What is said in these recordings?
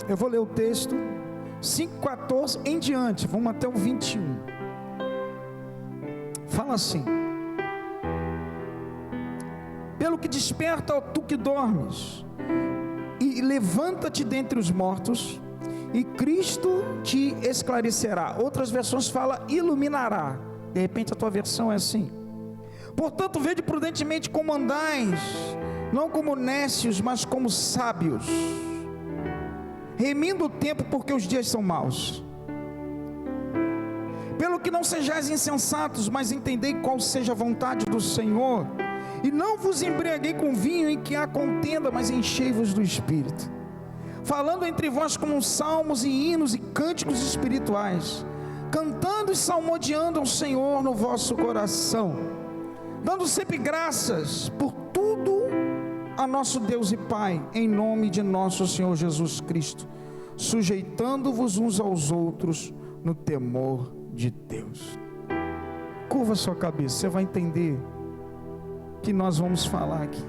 Eu vou ler o texto 5:14 em diante, vamos até o 21. Fala assim: pelo que desperta, ó tu que dormes, e levanta-te dentre os mortos, e Cristo te esclarecerá. Outras versões falam iluminará. De repente a tua versão é assim: portanto, vede prudentemente como andais, não como nécios, mas como sábios, remindo o tempo, porque os dias são maus. Pelo que não sejais insensatos, mas entendei qual seja a vontade do Senhor, e não vos embriaguei com vinho em que há contenda, mas enchei-vos do Espírito, falando entre vós com salmos e hinos e cânticos espirituais, cantando e salmodiando ao Senhor no vosso coração, dando sempre graças por tudo a nosso Deus e Pai, em nome de nosso Senhor Jesus Cristo, sujeitando-vos uns aos outros no temor de Deus. Curva sua cabeça, você vai entender que nós vamos falar aqui.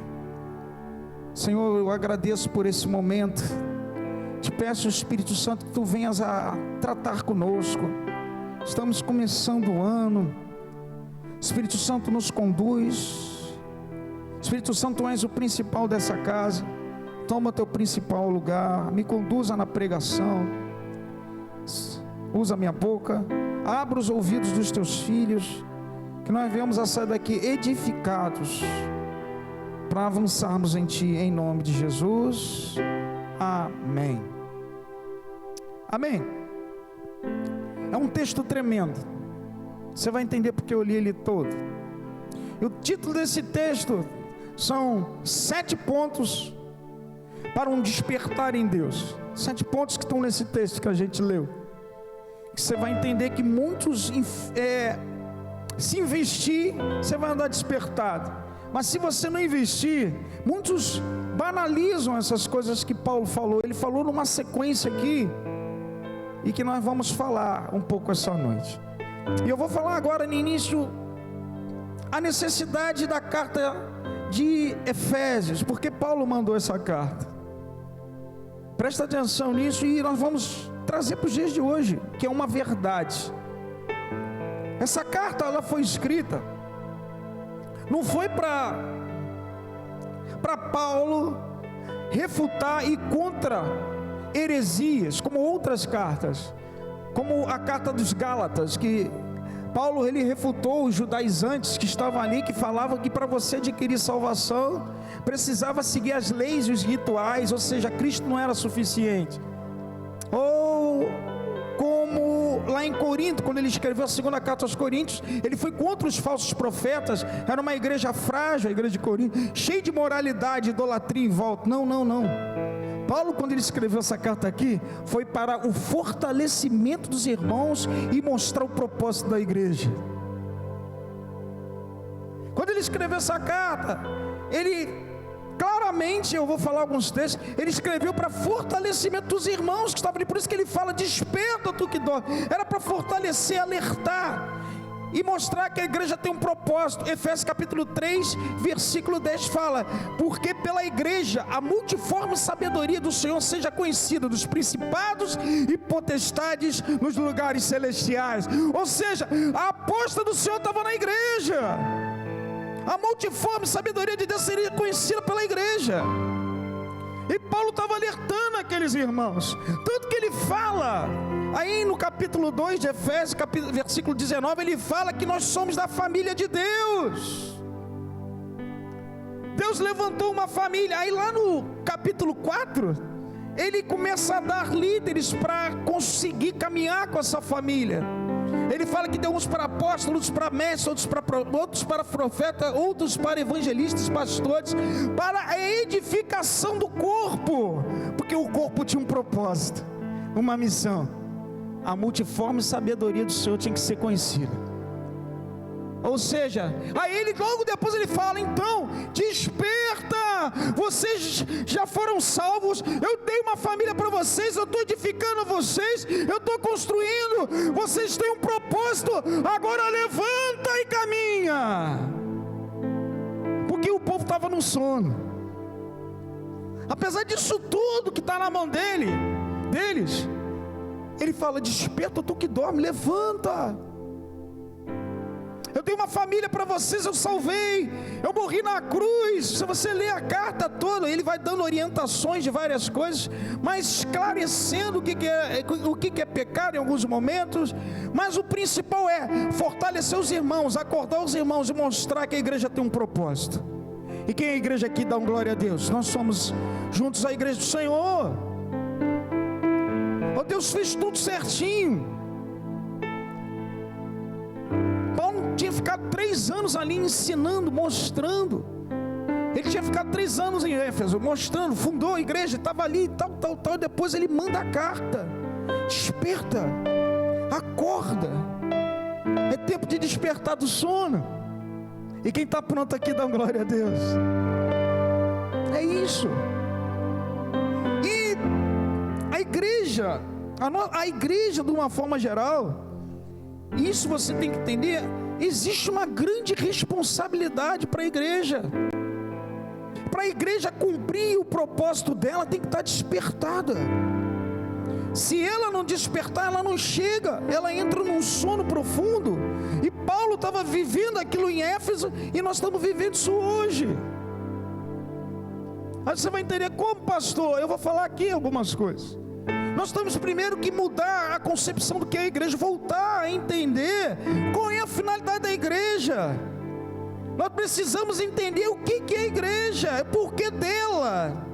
Senhor, eu agradeço por esse momento. Te peço, Espírito Santo, que tu venhas a tratar conosco. Estamos começando o ano. Espírito Santo nos conduz. Espírito Santo, tu és o principal dessa casa. Toma teu principal lugar. Me conduza na pregação. Usa minha boca. Abra os ouvidos dos teus filhos, que nós venhamos a sair daqui edificados, para avançarmos em Ti, em nome de Jesus. Amém. Amém. É um texto tremendo. Você vai entender porque eu li ele todo. E o título desse texto são 7 pontos para um despertar em Deus. 7 pontos que estão nesse texto que a gente leu. Você vai entender que muitos, se investir, você vai andar despertado. Mas se você não investir, muitos banalizam essas coisas que Paulo falou. Ele falou numa sequência aqui, e que nós vamos falar um pouco essa noite. E eu vou falar agora no início a necessidade da carta de Efésios, porque Paulo mandou essa carta. Presta atenção nisso, e nós vamos trazer para os dias de hoje, que é uma verdade. Essa carta, ela foi escrita, não foi para Paulo refutar e contra heresias, como outras cartas, como a carta dos Gálatas, que Paulo, ele refutou os judaizantes que estavam ali, que falavam que para você adquirir salvação, precisava seguir as leis e os rituais, ou seja, Cristo não era suficiente. Ou como lá em Corinto, quando ele escreveu a segunda carta aos Coríntios, ele foi contra os falsos profetas. Era uma igreja frágil, a igreja de Corinto, cheia de moralidade, idolatria em volta. Não. Paulo, quando ele escreveu essa carta aqui, foi para o fortalecimento dos irmãos e mostrar o propósito da igreja. Quando ele escreveu essa carta, ele claramente, eu vou falar alguns textos, ele escreveu para fortalecimento dos irmãos que estavam ali. Por isso que ele fala: desperta tu que dorme. Era para fortalecer, alertar e mostrar que a igreja tem um propósito. Efésios capítulo 3, versículo 10 fala: porque pela igreja a multiforme sabedoria do Senhor seja conhecida dos principados e potestades nos lugares celestiais. Ou seja, a aposta do Senhor estava na igreja. A multiforme sabedoria de Deus seria conhecida pela igreja. E Paulo estava alertando aqueles irmãos. Tanto que ele fala, aí no capítulo 2 de Efésios, versículo 19, ele fala que nós somos da família de Deus. Deus levantou uma família. Aí lá no capítulo 4, ele começa a dar líderes para conseguir caminhar com essa família. Ele fala que deu uns para apóstolos, outros para mestres, outros para profetas, outros para evangelistas, pastores, para a edificação do corpo, porque o corpo tinha um propósito, uma missão. A multiforme sabedoria do Senhor tinha que ser conhecida. Ou seja, aí ele logo depois ele fala: então, desperta, vocês já foram salvos, eu dei uma família para vocês, eu estou edificando vocês, eu estou construindo, vocês têm um propósito, agora levanta e caminha. Porque o povo estava no sono. Apesar disso tudo que está na mão dele, deles, ele fala: desperta tu que dorme, levanta. Eu tenho uma família para vocês, eu salvei, eu morri na cruz. Se você ler a carta toda, ele vai dando orientações de várias coisas, mas esclarecendo o que é pecado em alguns momentos. Mas o principal é fortalecer os irmãos, acordar os irmãos e mostrar que a igreja tem um propósito. E quem é a igreja aqui? Dá um glória a Deus. Nós somos juntos a igreja do Senhor. Oh, Deus fez tudo certinho. Paulo tinha ficado 3 anos ali ensinando, mostrando. Ele tinha ficado 3 anos em Éfeso, mostrando, fundou a igreja, estava ali, tal. E depois ele manda a carta: desperta, acorda, é tempo de despertar do sono. E quem está pronto aqui, dá glória a Deus. É isso. E a igreja de uma forma geral, isso você tem que entender, existe uma grande responsabilidade para a igreja. Para a igreja cumprir o propósito dela, tem que estar despertada. Se ela não despertar, ela não chega, ela entra num sono profundo. E Paulo estava vivendo aquilo em Éfeso, e nós estamos vivendo isso hoje. Aí você vai entender como, pastor. Eu vou falar aqui algumas coisas. Nós temos primeiro que mudar a concepção do que é a igreja, voltar a entender qual é a finalidade da igreja. Nós precisamos entender o que é a igreja, o porquê dela.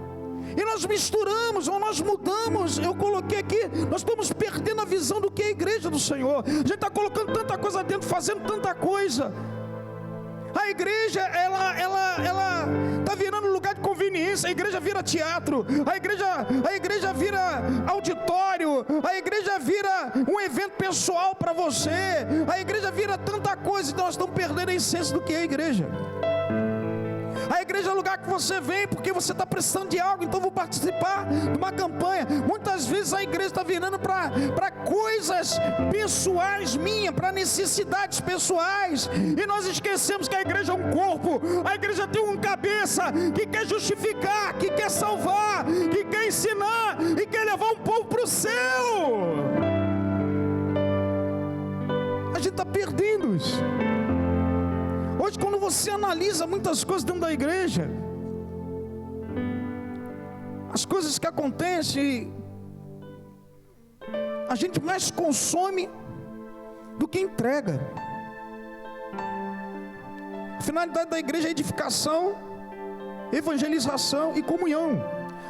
E nós misturamos, ou nós mudamos. Eu coloquei aqui, nós estamos perdendo a visão do que é a igreja do Senhor. A gente está colocando tanta coisa dentro, fazendo tanta coisa. A igreja, ela está virando lugar de conveniência. A igreja vira teatro, a igreja vira auditório, a igreja vira um evento pessoal para você, a igreja vira tanta coisa. Então nós estamos perdendo a essência do que é a igreja. A igreja é o lugar que você vem porque você está precisando de algo, então vou participar de uma campanha. Muitas vezes a igreja está virando para coisas pessoais minhas, para necessidades pessoais, e nós esquecemos que a igreja é um corpo. A igreja tem um cabeça que quer justificar, que quer salvar, que quer ensinar e quer levar um povo para o céu. A gente está perdendo isso. Hoje, quando você analisa muitas coisas dentro da igreja, as coisas que acontecem, a gente mais consome do que entrega. A finalidade da igreja é edificação, evangelização e comunhão.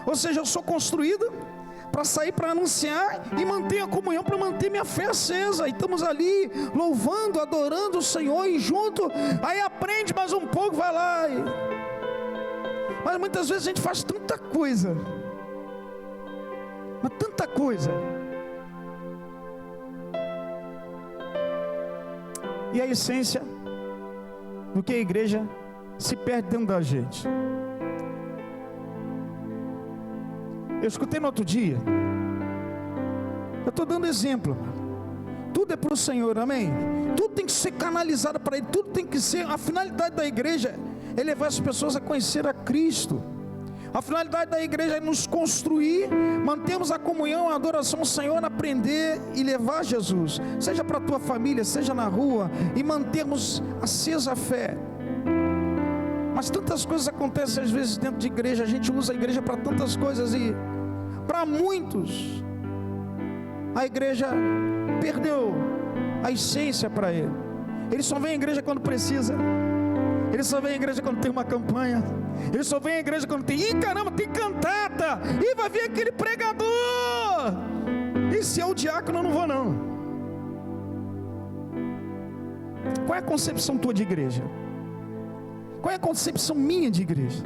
Ou seja, eu sou construído para sair para anunciar e manter a comunhão, para manter minha fé acesa. E estamos ali louvando, adorando o Senhor, e junto, aí aprende mais um pouco, vai lá. Mas muitas vezes a gente faz tanta coisa, mas tanta coisa, e a essência do que a igreja se perde dentro da gente. Eu escutei no outro dia, eu estou dando exemplo, tudo é para o Senhor, amém? Tudo tem que ser canalizado para Ele, tudo tem que ser, a finalidade da igreja é levar as pessoas a conhecer a Cristo. A finalidade da igreja é nos construir, mantermos a comunhão, a adoração ao Senhor, aprender e levar Jesus, seja para a tua família, seja na rua, e mantermos acesa a fé. Mas tantas coisas acontecem às vezes dentro de igreja, a gente usa a igreja para tantas coisas, e para muitos a igreja perdeu a essência para ele. Ele só vem à igreja quando precisa, ele só vem à igreja quando tem uma campanha, ele só vem à igreja quando tem, caramba, tem cantata, e vai vir aquele pregador, e se é o diácono eu não vou não. Qual é a concepção tua de igreja? Qual é a concepção minha de igreja?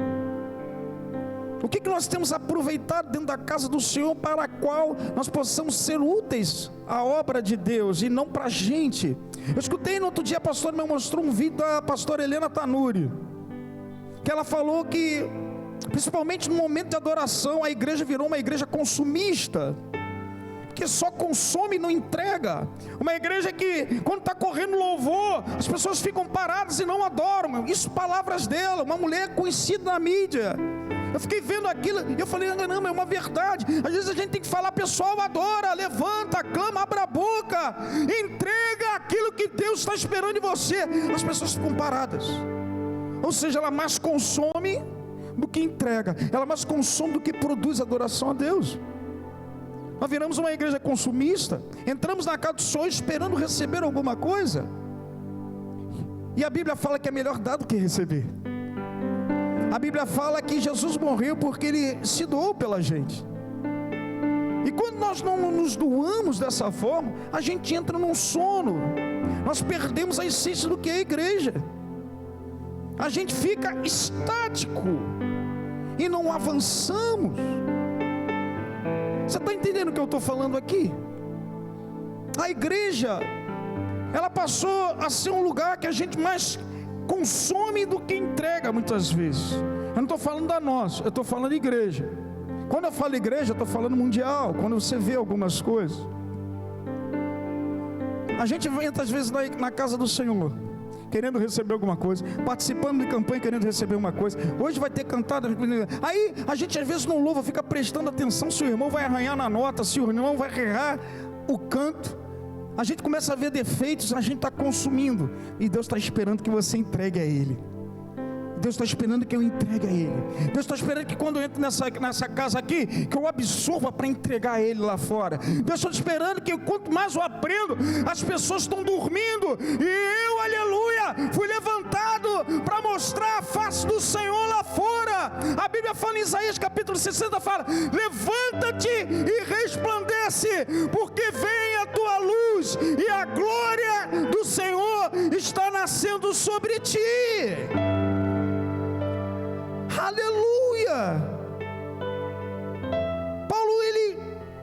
O que nós temos aproveitado dentro da casa do Senhor, para a qual nós possamos ser úteis à obra de Deus e não para a gente? Eu escutei no outro dia, a pastora me mostrou um vídeo da pastora Helena Tanuri, que ela falou que, principalmente no momento de adoração, a igreja virou uma igreja consumista, que só consome e não entrega. Uma igreja que, quando está correndo louvor, as pessoas ficam paradas e não adoram. Isso, palavras dela, uma mulher conhecida na mídia. Eu fiquei vendo aquilo e eu falei, não, é uma verdade. Às vezes a gente tem que falar, pessoal, adora, levanta, clama, abra a boca, entrega aquilo que Deus está esperando de você. As pessoas ficam paradas. Ou seja, ela mais consome do que entrega, ela mais consome do que produz adoração a Deus. Nós viramos uma igreja consumista, entramos na casa do Senhor esperando receber alguma coisa, e a Bíblia fala que é melhor dar do que receber. A Bíblia fala que Jesus morreu porque Ele se doou pela gente. E quando nós não nos doamos dessa forma, a gente entra num sono. Nós perdemos a essência do que é a igreja. A gente fica estático e não avançamos. Você está entendendo o que eu estou falando aqui? A igreja, ela passou a ser um lugar que a gente mais consome do que entrega muitas vezes. Eu não estou falando da nossa, eu estou falando de igreja. Quando eu falo igreja, eu estou falando mundial. Quando você vê algumas coisas, a gente entra às vezes na casa do Senhor, querendo receber alguma coisa, participando de campanha, querendo receber uma coisa. Hoje vai ter cantada. Aí a gente às vezes não louva, fica prestando atenção se o irmão vai arranhar na nota, se o irmão vai errar o canto. A gente começa a ver defeitos, a gente está consumindo, e Deus está esperando que você entregue a Ele. Deus está esperando que eu entregue a Ele. Deus está esperando que quando eu entro nessa casa aqui, que eu absorva para entregar a Ele lá fora. Deus está esperando que quanto mais eu aprendo, as pessoas estão dormindo, e eu, aleluia, fui levantado para mostrar a face do Senhor lá fora. A Bíblia fala em Isaías capítulo 60, fala, levanta-te e resplandece, porque vem a tua luz, e a glória do Senhor está nascendo sobre ti. Aleluia! Paulo, ele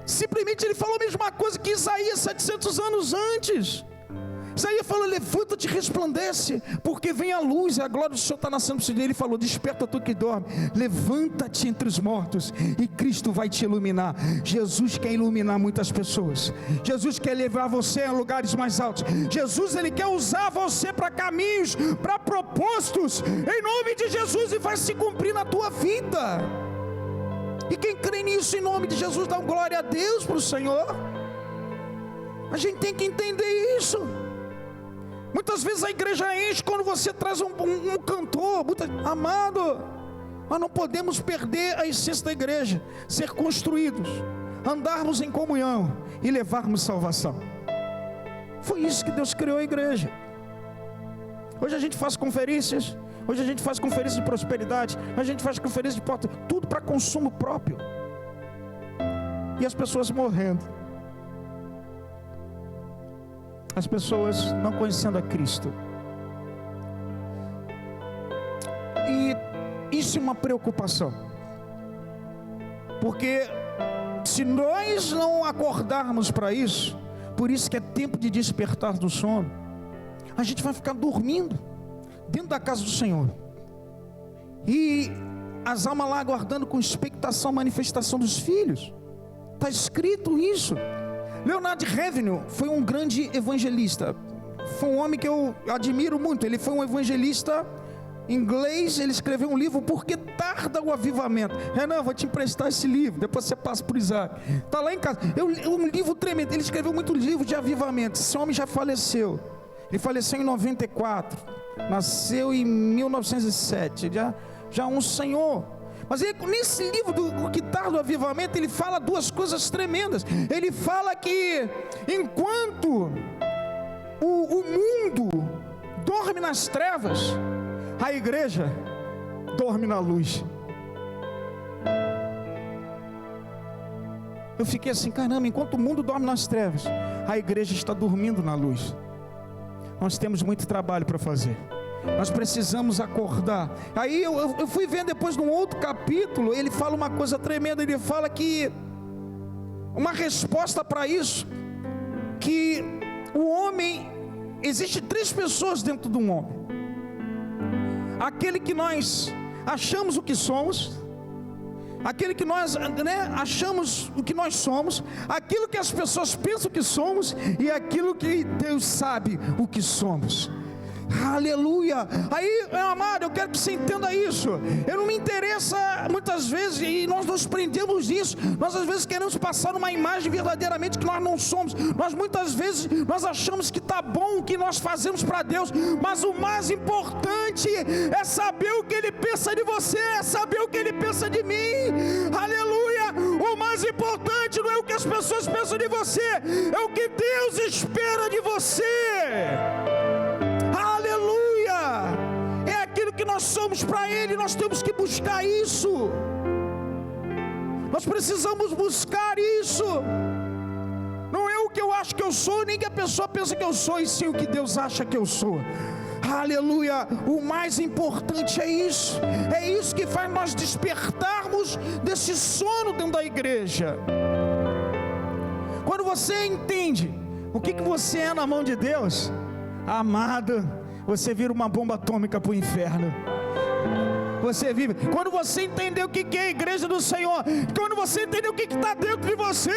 simplesmente falou a mesma coisa que Isaías 700 anos antes. Isaías falou, levanta-te e resplandece, porque vem a luz, e a glória do Senhor está nascendo sobre ti. Ele falou, desperta tu que dorme, levanta-te entre os mortos, e Cristo vai te iluminar. Jesus quer iluminar muitas pessoas. Jesus quer levar você a lugares mais altos. Jesus, Ele quer usar você para caminhos, para propósitos, em nome de Jesus, e vai se cumprir na tua vida. E quem crê nisso, em nome de Jesus, dá glória a Deus para o Senhor. A gente tem que entender isso. Muitas vezes a igreja enche quando você traz um cantor, amado. Nós não podemos perder a essência da igreja, ser construídos, andarmos em comunhão e levarmos salvação. Foi isso que Deus criou a igreja. Hoje a gente faz conferências, hoje a gente faz conferências de prosperidade, a gente faz conferências de porta, tudo para consumo próprio. E as pessoas morrendo. As pessoas não conhecendo a Cristo. E isso é uma preocupação, porque se nós não acordarmos para isso, por isso que é tempo de despertar do sono, a gente vai ficar dormindo dentro da casa do Senhor, e as almas lá aguardando com expectação a manifestação dos filhos. Está escrito isso. Leonard Ravenhill foi um grande evangelista, foi um homem que eu admiro muito. Ele foi um evangelista inglês. Ele escreveu um livro, Por que Tarda o Avivamento. Renan, vou te emprestar esse livro, depois você passa por Isaac, está lá em casa. Um livro tremendo. Ele escreveu muitos livros de avivamento. Esse homem já faleceu. Ele faleceu em 94, nasceu em 1907, já um senhor. Mas ele, nesse livro do que tarda o avivamento, ele fala duas coisas tremendas. Ele fala que enquanto o mundo dorme nas trevas, a igreja dorme na luz. Eu fiquei assim, caramba, enquanto o mundo dorme nas trevas, a igreja está dormindo na luz. Nós temos muito trabalho para fazer. Nós precisamos acordar. Aí eu fui ver depois num outro capítulo, ele fala uma coisa tremenda. Ele fala que uma resposta para isso, que o homem, existe três pessoas dentro de um homem: aquele que nós achamos o que somos, aquele que nós achamos o que nós somos, aquilo que as pessoas pensam que somos, e aquilo que Deus sabe o que somos. Aleluia. Aí, meu amado, eu quero que você entenda isso. Eu não me interessa muitas vezes, e nós nos prendemos nisso. Nós às vezes queremos passar uma imagem verdadeiramente que nós não somos. Nós muitas vezes nós achamos que está bom o que nós fazemos para Deus, mas o mais importante é saber o que Ele pensa de você, é saber o que Ele pensa de mim. Aleluia. O mais importante não é o que as pessoas pensam de você, é o que Deus espera de você. É aquilo que nós somos para Ele. Nós temos que buscar isso. Nós precisamos buscar isso. Não é o que eu acho que eu sou, nem que a pessoa pensa que eu sou, e sim o que Deus acha que eu sou. Aleluia. O mais importante é isso. É isso que faz nós despertarmos desse sono dentro da igreja. Quando você entende o que você é na mão de Deus, amado, você vira uma bomba atômica para o inferno. Você vive. Quando você entender o que é a igreja do Senhor, quando você entender o que está dentro de você,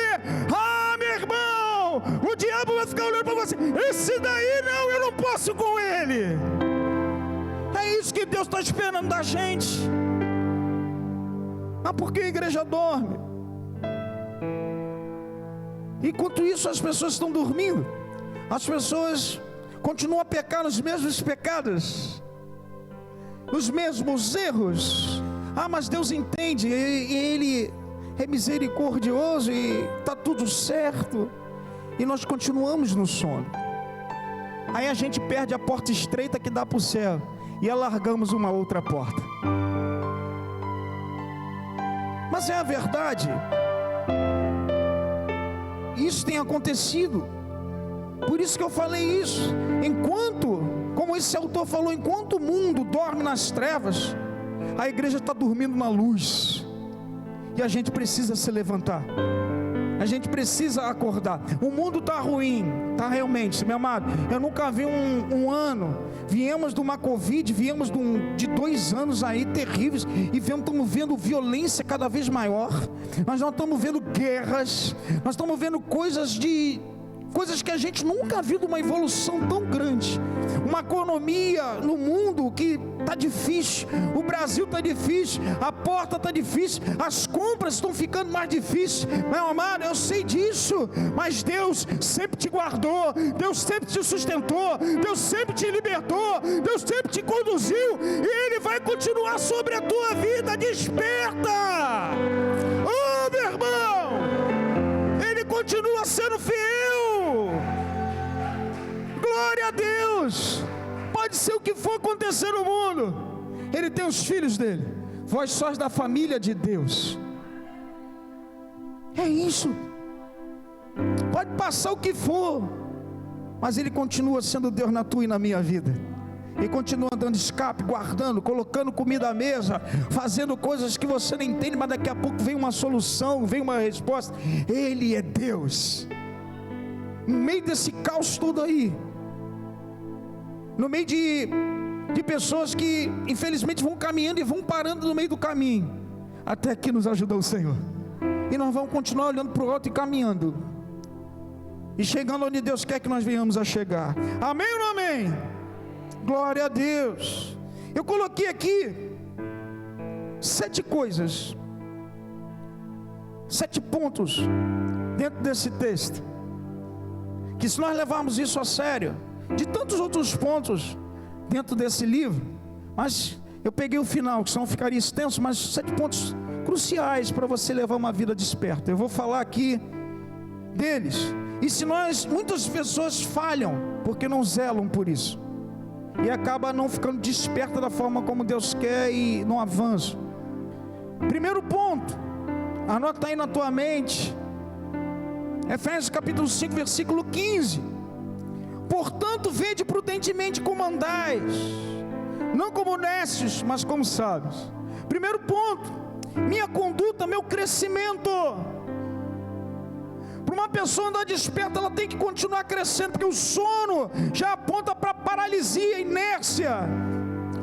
meu irmão, o diabo vai ficar olhando para você. Esse daí não, eu não posso com ele. É isso que Deus está esperando da gente. Mas por que a igreja dorme? Enquanto isso as pessoas estão dormindo, as pessoas continuam a pecar nos mesmos pecados, nos mesmos erros. Mas Deus entende, Ele é misericordioso e está tudo certo, e nós continuamos no sono. Aí a gente perde a porta estreita que dá para o céu, e alargamos uma outra porta. Mas é a verdade, isso tem acontecido. Por isso que eu falei isso. Enquanto, como esse autor falou, enquanto o mundo dorme nas trevas, a igreja está dormindo na luz. E a gente precisa se levantar. A gente precisa acordar. O mundo está ruim, está realmente, meu amado. Eu nunca vi um ano. Viemos de uma Covid, viemos de 2 anos aí terríveis, e estamos vendo violência cada vez maior. Nós não estamos vendo guerras, nós estamos vendo coisas que a gente nunca viu, uma evolução tão grande, uma economia no mundo que está difícil, o Brasil está difícil, a porta está difícil, as compras estão ficando mais difíceis. Meu amado, eu sei disso, mas Deus sempre te guardou, Deus sempre te sustentou, Deus sempre te libertou, Deus sempre te conduziu, e Ele vai continuar sobre a tua vida. Desperta, meu irmão, Ele continua sendo fiel. Glória a Deus. Pode ser o que for acontecer no mundo, Ele tem os filhos dele. Vós sois da família de Deus. É isso. Pode passar o que for, mas Ele continua sendo Deus na tua e na minha vida. E continua dando escape, guardando, colocando comida à mesa, fazendo coisas que você não entende, mas daqui a pouco vem uma solução, vem uma resposta. Ele é Deus. No meio desse caos todo aí, no meio de pessoas que infelizmente vão caminhando e vão parando no meio do caminho, até que nos ajudou o Senhor, e nós vamos continuar olhando para o alto e caminhando, e chegando onde Deus quer que nós venhamos a chegar. Amém ou não amém? Glória a Deus. Eu coloquei aqui 7 coisas, 7 pontos dentro desse texto, que se nós levarmos isso a sério, de tantos outros pontos dentro desse livro, mas eu peguei o final, que senão ficaria extenso, mas 7 pontos cruciais para você levar uma vida desperta. Eu vou falar aqui deles. E se muitas pessoas falham porque não zelam por isso, e acaba não ficando desperta da forma como Deus quer e não avança. Primeiro ponto, anota aí na tua mente, Efésios capítulo 5, versículo 15. Portanto, vede prudentemente como andais, não como necios, mas como sábios. Primeiro ponto, minha conduta, meu crescimento. Para uma pessoa andar desperta, ela tem que continuar crescendo, porque o sono já aponta para paralisia, inércia.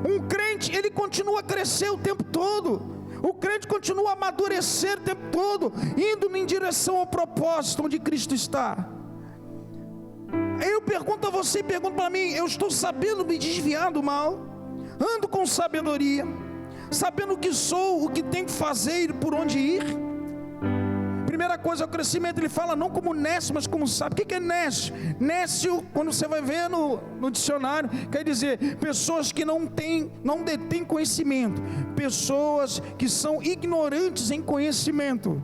Um crente, ele continua a crescer o tempo todo. O crente continua a amadurecer o tempo todo, indo em direção ao propósito onde Cristo está. Eu pergunto a você, pergunto para mim: eu estou sabendo me desviar do mal? Ando com sabedoria, sabendo o que sou, o que tenho que fazer e por onde ir? Primeira coisa é o crescimento. Ele fala não como nécio, mas como sábio. O que é nécio? Nécio, quando você vai ver no dicionário, quer dizer pessoas que não detêm conhecimento, pessoas que são ignorantes em conhecimento.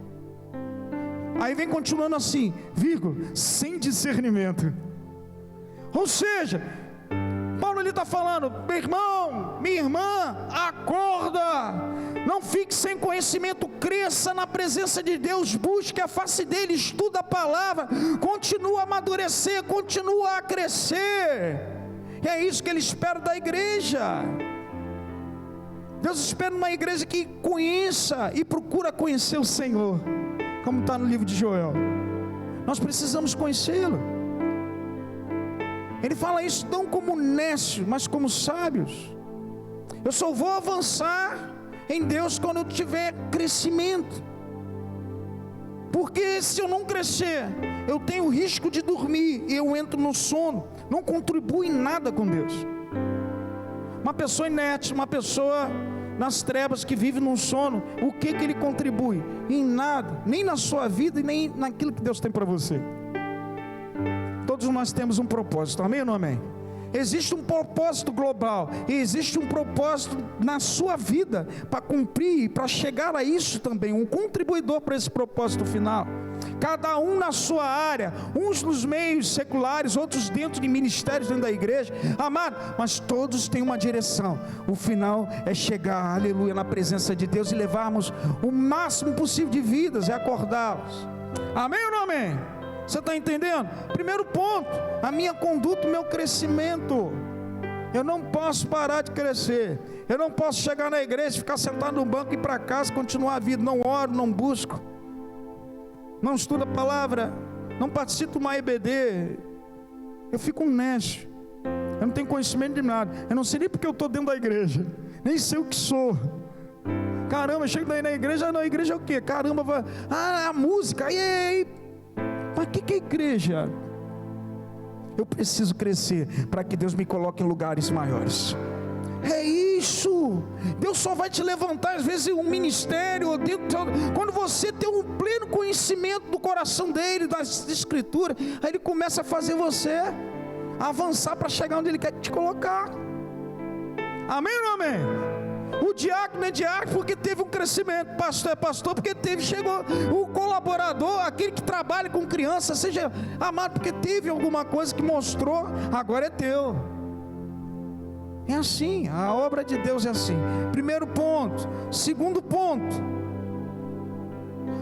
Aí vem continuando assim, vírgula, sem discernimento. Ou seja, Paulo ele está falando: meu irmão, minha irmã, acorda, não fique sem conhecimento, cresça na presença de Deus, busque a face dele, estuda a palavra, continua a amadurecer, continua a crescer. E é isso que ele espera da igreja. Deus espera uma igreja que conheça e procura conhecer o Senhor, como está no livro de Joel. Nós precisamos conhecê-lo. Ele fala isso não como nécios, mas como sábios. Eu só vou avançar em Deus quando eu tiver crescimento, porque se eu não crescer, eu tenho risco de dormir e eu entro no sono, não contribuo em nada com Deus. Uma pessoa inerte, uma pessoa nas trevas que vive num sono, o que ele contribui? Em nada, nem na sua vida e nem naquilo que Deus tem para você. Todos nós temos um propósito, amém ou não amém? Existe um propósito global, e existe um propósito na sua vida, para cumprir, para chegar a isso também, um contribuidor para esse propósito final. Cada um na sua área, uns nos meios seculares, outros dentro de ministérios dentro da igreja, amado, mas todos têm uma direção. O final é chegar, aleluia, na presença de Deus e levarmos o máximo possível de vidas e acordá-los. Amém ou não amém? Você está entendendo? Primeiro ponto, a minha conduta, o meu crescimento. Eu não posso parar de crescer. Eu não posso chegar na igreja, ficar sentado no banco e ir para casa, continuar a vida. Não oro, não busco, não estudo a palavra, não participo de uma EBD. Eu fico nécio. Eu não tenho conhecimento de nada. Eu não sei nem porque eu estou dentro da igreja, nem sei o que sou. Caramba, chego daí na igreja é o quê? Caramba, a música, aí. Mas o que é igreja? Eu preciso crescer para que Deus me coloque em lugares maiores. É isso. Deus só vai te levantar às vezes em um ministério, quando você tem um pleno conhecimento do coração dele, das escrituras. Aí ele começa a fazer você avançar para chegar onde ele quer te colocar. Amém ou não amém? O diácono é diácono porque teve um crescimento, pastor é pastor porque chegou. O colaborador, aquele que trabalha com criança, seja amado porque teve alguma coisa que mostrou, agora é teu. É assim, a obra de Deus é assim. Primeiro ponto. Segundo ponto,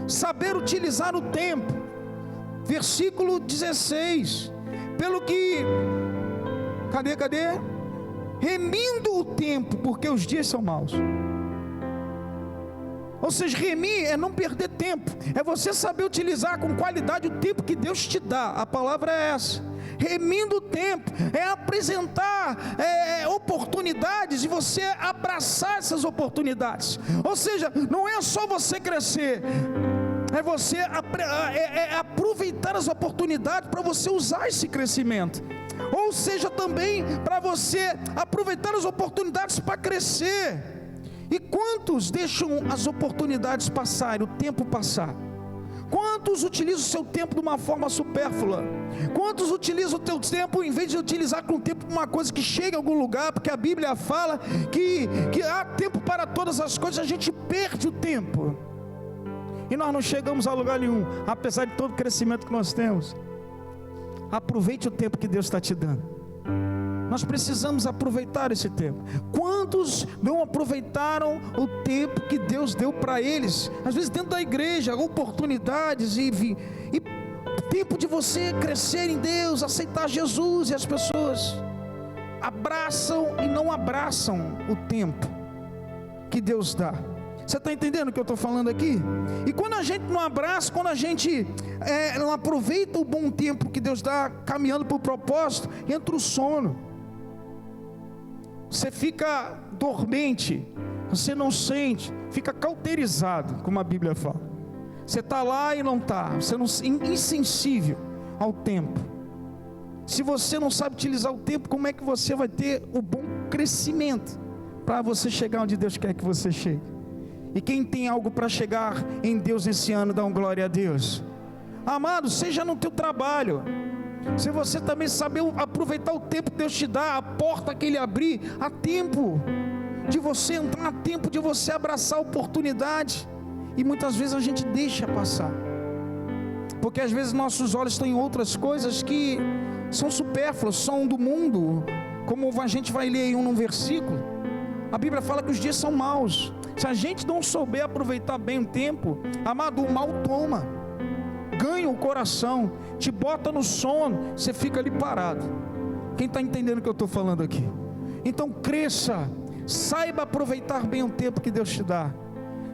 saber utilizar o tempo. Versículo 16, pelo que, cadê? Remindo o tempo, porque os dias são maus. Ou seja, remir é não perder tempo, é você saber utilizar com qualidade o tempo que Deus te dá. A palavra é essa. Remindo o tempo é apresentar oportunidades e você abraçar essas oportunidades. Ou seja, não é só você crescer, é você aproveitar as oportunidades para você usar esse crescimento. Ou seja, também para você aproveitar as oportunidades para crescer. E quantos deixam as oportunidades passarem, o tempo passar? Quantos utilizam o seu tempo de uma forma supérflua? Quantos utilizam o teu tempo em vez de utilizar com o tempo uma coisa que chega a algum lugar? Porque a Bíblia fala que há tempo para todas as coisas. A gente perde o tempo e nós não chegamos a lugar nenhum, apesar de todo o crescimento que nós temos. Aproveite o tempo que Deus está te dando. Nós precisamos aproveitar esse tempo. Quantos não aproveitaram o tempo que Deus deu para eles? Às vezes dentro da igreja, oportunidades e tempo de você crescer em Deus, aceitar Jesus, e as pessoas abraçam e não abraçam o tempo que Deus dá. Você está entendendo o que eu estou falando aqui? E quando a gente não abraça, quando a gente não aproveita o bom tempo que Deus dá, caminhando para o propósito, entra o sono. Você fica dormente, você não sente, fica cauterizado, como a Bíblia fala. Você está lá e não está, você não, insensível ao tempo. Se você não sabe utilizar o tempo, como é que você vai ter o bom crescimento para você chegar onde Deus quer que você chegue? E quem tem algo para chegar em Deus esse ano, dá um glória a Deus. Amado, seja no teu trabalho, se você também saber aproveitar o tempo que Deus te dá, a porta que Ele abrir, há tempo de você entrar, há tempo de você abraçar a oportunidade, e muitas vezes a gente deixa passar, porque às vezes nossos olhos estão em outras coisas que são supérfluas, são do mundo, como a gente vai ler aí num versículo. A Bíblia fala que os dias são maus. Se a gente não souber aproveitar bem o tempo, amado, o mal toma, ganha o coração, te bota no sono, você fica ali parado. Quem está entendendo o que eu estou falando aqui? Então cresça, saiba aproveitar bem o tempo que Deus te dá,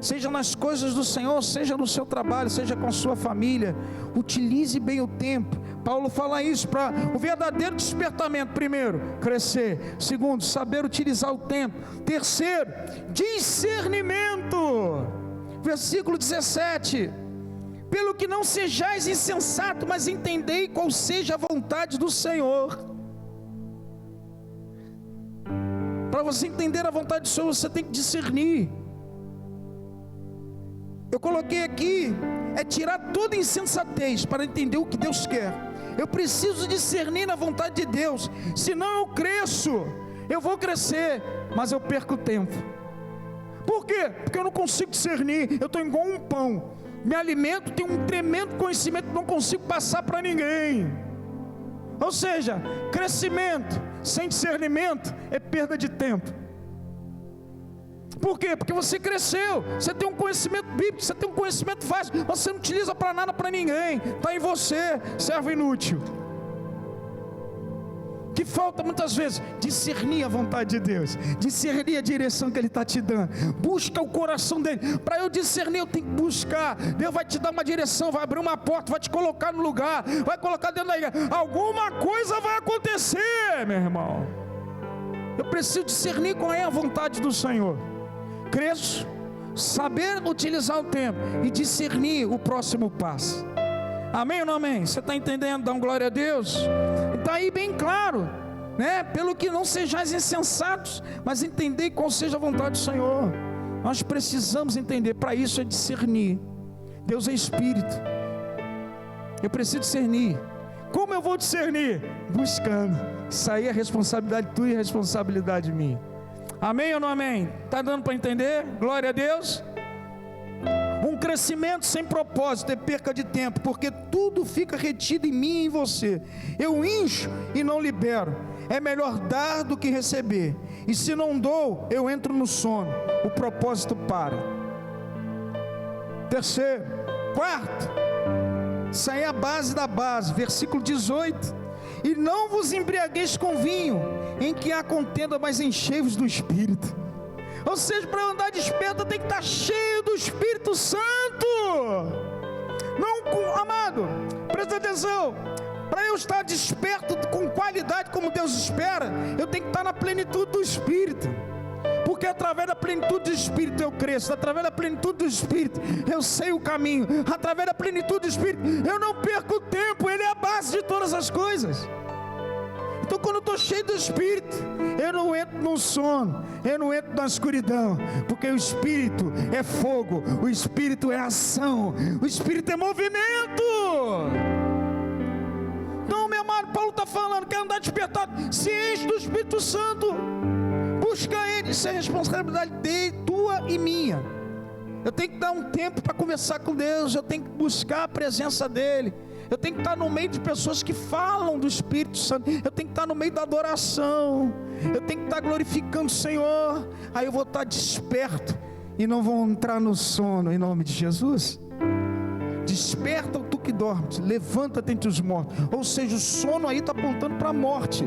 seja nas coisas do Senhor, seja no seu trabalho, seja com a sua família. Utilize bem o tempo. Paulo fala isso para o verdadeiro despertamento. Primeiro, crescer. Segundo, saber utilizar o tempo. Terceiro, discernimento. Versículo 17: pelo que não sejais insensato, mas entendei qual seja a vontade do Senhor. Para você entender a vontade do Senhor, você tem que discernir. Eu coloquei aqui, é tirar toda insensatez para entender o que Deus quer. Eu preciso discernir na vontade de Deus, senão eu cresço, eu vou crescer, mas eu perco tempo. Por quê? Porque eu não consigo discernir, eu estou igual um pão, me alimento, tenho um tremendo conhecimento, não consigo passar para ninguém. Ou seja, crescimento sem discernimento é perda de tempo. Por quê? Porque você cresceu, você tem um conhecimento bíblico, você tem um conhecimento vasto, você não utiliza para nada, para ninguém, está em você, servo inútil. Que falta muitas vezes discernir a vontade de Deus, discernir a direção que Ele está te dando. Busca o coração dEle. Para eu discernir, eu tenho que buscar. Deus vai te dar uma direção, vai abrir uma porta, vai te colocar no lugar, vai colocar dentro da igreja. Alguma coisa vai acontecer, meu irmão. Eu preciso discernir qual é a vontade do Senhor. Cresço, saber utilizar o tempo e discernir o próximo passo. Amém ou não amém? Você está entendendo? Dá um glória a Deus. Está aí bem claro, né? Pelo que não sejais insensatos, mas entendei qual seja a vontade do Senhor. Nós precisamos entender. Para isso é discernir. Deus é Espírito. Eu preciso discernir. Como eu vou discernir? Buscando. Isso aí é responsabilidade tua e responsabilidade minha. Amém ou não amém? Está dando para entender? Glória a Deus. Um crescimento sem propósito é perca de tempo, porque tudo fica retido em mim e em você. Eu encho e não libero. É melhor dar do que receber. E se não dou, eu entro no sono. O propósito para. Terceiro. Quarto. Isso aí é a base da base. Versículo 18. E não vos embriagueis com vinho, em que há contenda, mas enchei-vos do Espírito. Ou seja, para andar desperto tem que estar cheio do Espírito Santo. Não, amado, presta atenção. Para eu estar desperto com qualidade como Deus espera, eu tenho que estar na plenitude do Espírito. Porque através da plenitude do Espírito eu cresço. Através da plenitude do Espírito eu sei o caminho. Através da plenitude do Espírito eu não perco tempo. Ele é a base de todas as coisas. Então quando eu estou cheio do Espírito, eu não entro no sono, eu não entro na escuridão. Porque o Espírito é fogo, o Espírito é ação, o Espírito é movimento. Então, meu amado, Paulo está falando, quer andar despertado, se enche do Espírito Santo. Busca Ele, isso é responsabilidade dele, tua e minha. Eu tenho que dar um tempo para conversar com Deus, eu tenho que buscar a presença dEle, eu tenho que estar no meio de pessoas que falam do Espírito Santo, eu tenho que estar no meio da adoração, eu tenho que estar glorificando o Senhor. Aí eu vou estar desperto e não vou entrar no sono, em nome de Jesus. Desperta tu que dormes, levanta-te entre os mortos. Ou seja, o sono aí está apontando para a morte.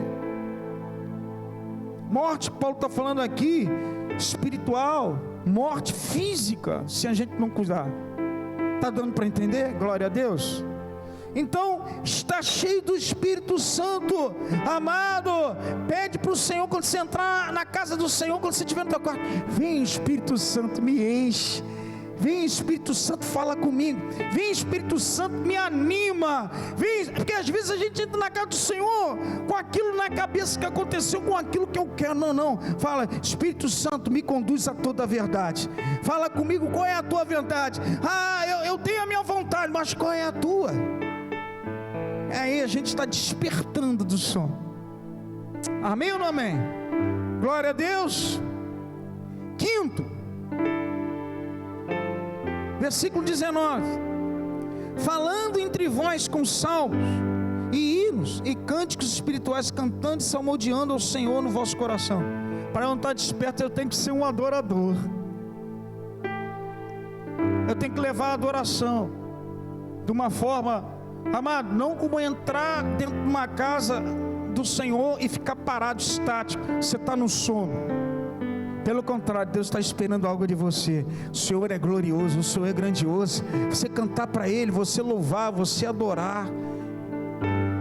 Morte que Paulo está falando aqui, espiritual, morte física, se a gente não cuidar. Está dando para entender? Glória a Deus. Então, está cheio do Espírito Santo, amado. Pede para o Senhor, quando você entrar na casa do Senhor, quando você estiver no teu quarto, vem Espírito Santo, me enche. Vem Espírito Santo, fala comigo. Vem Espírito Santo, me anima. Vem, porque às vezes a gente entra na casa do Senhor com aquilo na cabeça que aconteceu, com aquilo que eu quero. Não. Fala, Espírito Santo, me conduz a toda a verdade. Fala comigo, qual é a tua verdade? Eu tenho a minha vontade, mas qual é a tua? Aí a gente está despertando do sono. Amém ou não amém? Glória a Deus. Quinto, versículo 19: falando entre vós com salmos e hinos e cânticos espirituais, cantando e salmodiando ao Senhor no vosso coração. Para eu não estar desperto, eu tenho que ser um adorador. Eu tenho que levar a adoração de uma forma, amado, não como entrar dentro de uma casa do Senhor e ficar parado, estático. Você está no sono. Pelo contrário, Deus está esperando algo de você. O Senhor é glorioso, o Senhor é grandioso. Você cantar para Ele, você louvar, você adorar.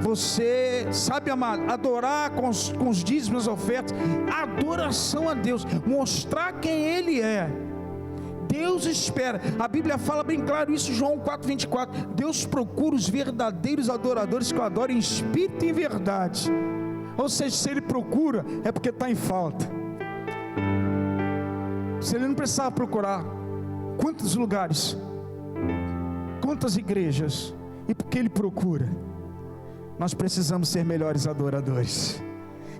Você, sabe, amado, adorar com os dízimos e ofertas. Adoração a Deus, mostrar quem Ele é. Deus espera, a Bíblia fala bem claro isso, João 4,24. Deus procura os verdadeiros adoradores que o adorem em espírito e em verdade. Ou seja, se Ele procura, é porque está em falta. Se Ele não precisava procurar, quantos lugares, quantas igrejas, e porque Ele procura, nós precisamos ser melhores adoradores.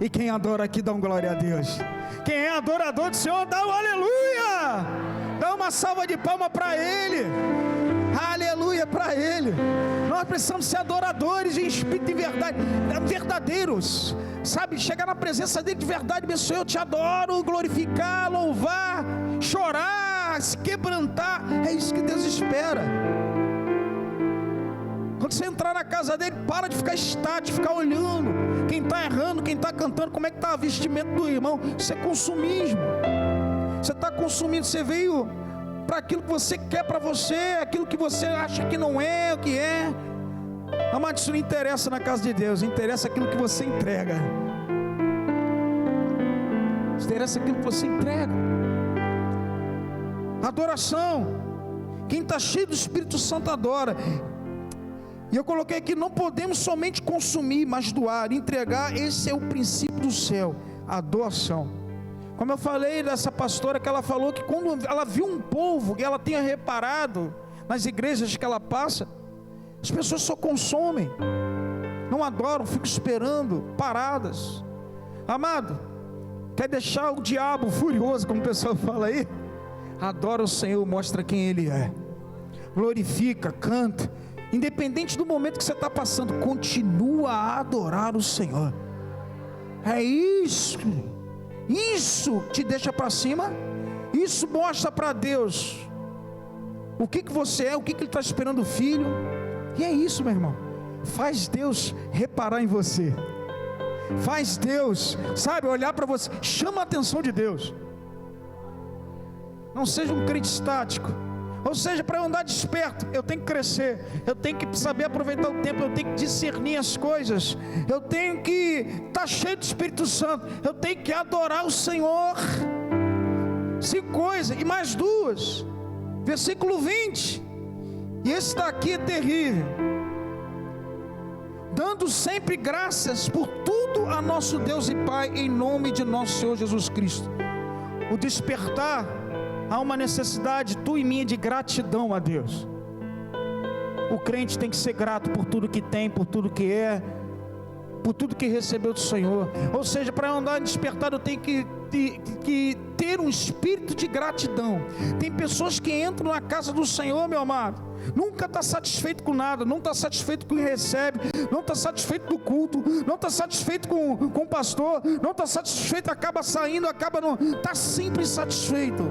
E quem adora aqui, dá um glória a Deus. Quem é adorador do Senhor, dá um aleluia. Dá uma salva de palmas para Ele. Aleluia para Ele. Nós precisamos ser adoradores em espírito e verdade, verdadeiros, sabe, chegar na presença dEle de verdade. Meu Senhor, eu te adoro, glorificar, louvar, chorar, se quebrantar. É isso que Deus espera. Quando você entrar na casa dEle, para de ficar estático, ficar olhando quem está errando, quem está cantando, como é que está o vestimento do irmão. Isso é consumismo. Você está consumindo, você veio para aquilo que você quer para você, aquilo que você acha que não é o que é. Amado, isso não interessa na casa de Deus, interessa aquilo que você entrega. Interessa aquilo que você entrega. Adoração. Quem está cheio do Espírito Santo adora. E eu coloquei aqui, não podemos somente consumir, mas doar, entregar. Esse é o princípio do céu, a doação. Como eu falei dessa pastora, que ela falou que quando ela viu um povo, que ela tinha reparado nas igrejas que ela passa, as pessoas só consomem, não adoram, ficam esperando, paradas. Amado, quer deixar o diabo furioso, como o pessoal fala aí? Adora o Senhor, mostra quem Ele é, glorifica, canta. Independente do momento que você está passando, continua a adorar o Senhor. É isso. Isso te deixa para cima. Isso mostra para Deus o que você é, o que Ele está esperando do filho. E é isso, meu irmão. Faz Deus reparar em você. Faz Deus, sabe, olhar para você. Chama a atenção de Deus. Não seja um crente estático. Ou seja, para eu andar desperto, eu tenho que crescer, eu tenho que saber aproveitar o tempo, eu tenho que discernir as coisas, eu tenho que estar cheio do Espírito Santo, eu tenho que adorar o Senhor. 5 coisas, e mais 2, versículo 20, e esse daqui é terrível: dando sempre graças por tudo a nosso Deus e Pai, em nome de nosso Senhor Jesus Cristo. O despertar, há uma necessidade, tu e minha, de gratidão a Deus. O crente tem que ser grato por tudo que tem, por tudo que é, por tudo que recebeu do Senhor. Ou seja, para andar despertado, eu tenho que ter um espírito de gratidão. Tem pessoas que entram na casa do Senhor, meu amado, nunca está satisfeito com nada, não está satisfeito com o que recebe, não está satisfeito do culto, não está satisfeito com o pastor, não está satisfeito, acaba saindo, não está sempre insatisfeito.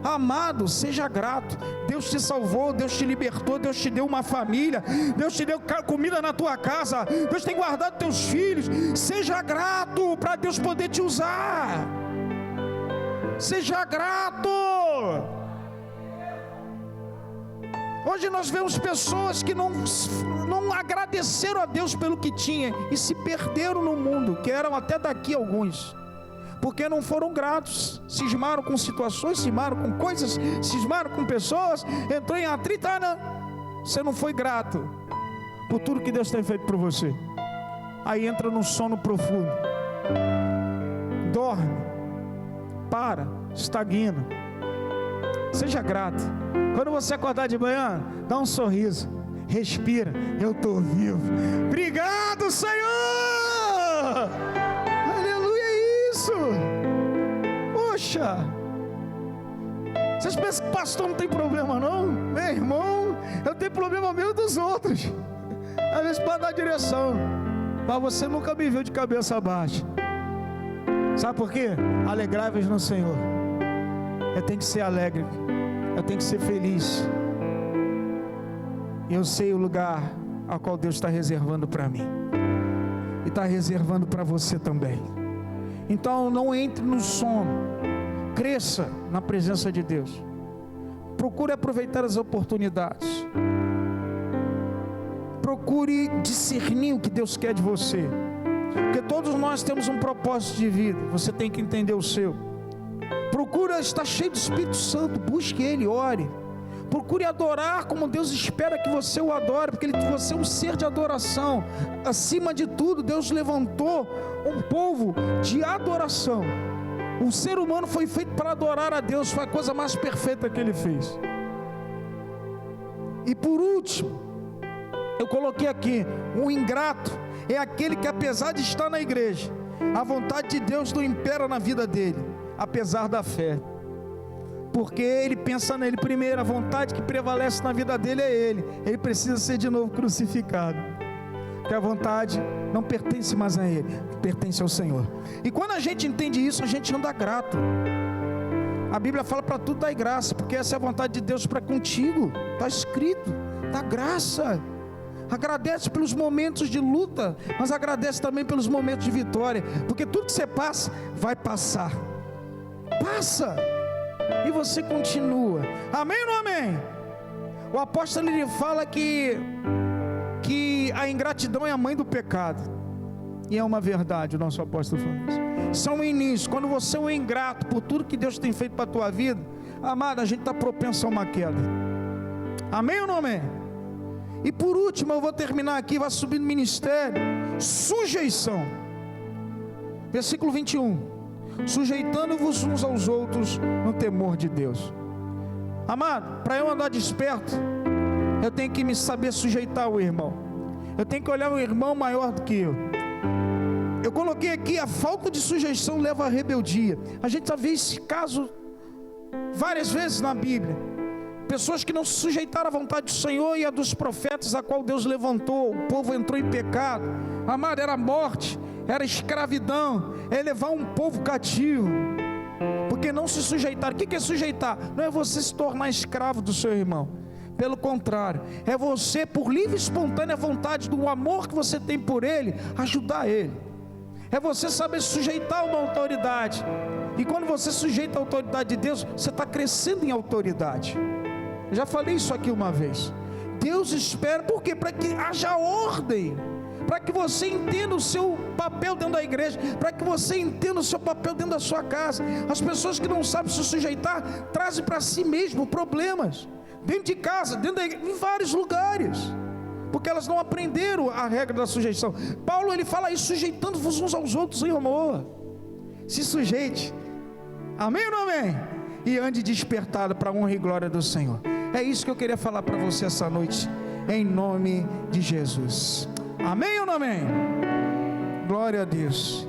Amado, seja grato. Deus te salvou, Deus te libertou, Deus te deu uma família, Deus te deu comida na tua casa, Deus tem guardado teus filhos. Seja grato para Deus poder te usar. Seja grato. Hoje nós vemos pessoas que não agradeceram a Deus pelo que tinha e se perderam no mundo, que eram até daqui alguns. porque não foram gratos, cismaram com situações, cismaram com coisas, cismaram com pessoas, entrou em atrito. Não, você não foi grato por tudo que Deus tem feito por você. Aí entra num sono profundo, dorme, para, estagna. Seja grato. Quando você acordar de manhã, dá um sorriso, respira. Eu estou vivo. Obrigado, Senhor. Aleluia, é isso. Poxa, vocês pensam que pastor não tem problema não? Meu irmão, eu tenho problema mesmo dos outros. Às vezes para dar direção, mas você nunca me viu de cabeça baixa. Sabe por quê? Alegrai-vos no Senhor. Eu tenho que ser alegre, eu tenho que ser feliz. Eu sei o lugar ao qual Deus está reservando para mim, e está reservando para você também. Então não entre no sono, cresça na presença de Deus, procure aproveitar as oportunidades, procure discernir o que Deus quer de você, porque todos nós temos um propósito de vida, você tem que entender o seu. Procura estar cheio do Espírito Santo, busque Ele, ore, procure adorar como Deus espera que você o adore, porque você é um ser de adoração. Acima de tudo, Deus levantou um povo de adoração. O ser humano foi feito para adorar a Deus, foi a coisa mais perfeita que Ele fez. E por último, eu coloquei aqui, o ingrato é aquele que, apesar de estar na igreja, a vontade de Deus não impera na vida dele, apesar da fé, porque ele pensa nele primeiro. A vontade que prevalece na vida dele é ele precisa ser de novo crucificado, porque a vontade não pertence mais a ele, pertence ao Senhor. E quando a gente entende isso, a gente anda grato. A Bíblia fala para tudo dar graça, porque essa é a vontade de Deus para contigo, está escrito, dá graça. Agradece pelos momentos de luta, mas agradece também pelos momentos de vitória, porque tudo que você passa, vai passar, passa, e você continua. Amém ou não amém? O apóstolo, ele fala que a ingratidão é a mãe do pecado, e é uma verdade. O nosso apóstolo fala isso. São o início. Quando você é um ingrato por tudo que Deus tem feito para a tua vida, amado, a gente está propenso a uma queda. Amém ou não amém? E por último, eu vou terminar aqui, vai subir no ministério, sujeição. Versículo 21, sujeitando-vos uns aos outros no temor de Deus. Amado, para eu andar desperto, eu tenho que me saber sujeitar ao irmão, eu tenho que olhar o irmão maior do que eu. Eu coloquei aqui, a falta de sujeição leva à rebeldia. A gente já vê esse caso várias vezes na Bíblia. Pessoas que não se sujeitaram à vontade do Senhor e a dos profetas, a qual Deus levantou. O povo entrou em pecado. Amado, era morte, era escravidão, é levar um povo cativo, porque não se sujeitaram. O que é sujeitar? Não é você se tornar escravo do seu irmão, pelo contrário, é você, por livre e espontânea vontade, do amor que você tem por ele, ajudar ele. É você saber sujeitar a uma autoridade. E quando você sujeita a autoridade de Deus, você está crescendo em autoridade. Eu já falei isso aqui uma vez. Deus espera, por quê? Para que haja ordem, para que você entenda o seu papel dentro da igreja, para que você entenda o seu papel dentro da sua casa. As pessoas que não sabem se sujeitar, trazem para si mesmo problemas, dentro de casa, dentro da igreja, em vários lugares, porque elas não aprenderam a regra da sujeição. Paulo, ele fala isso, sujeitando-vos uns aos outros em amor. Se sujeite, amém ou não amém? E ande despertado para a honra e glória do Senhor. É isso que eu queria falar para você essa noite, em nome de Jesus. Amém ou não amém? Glória a Deus.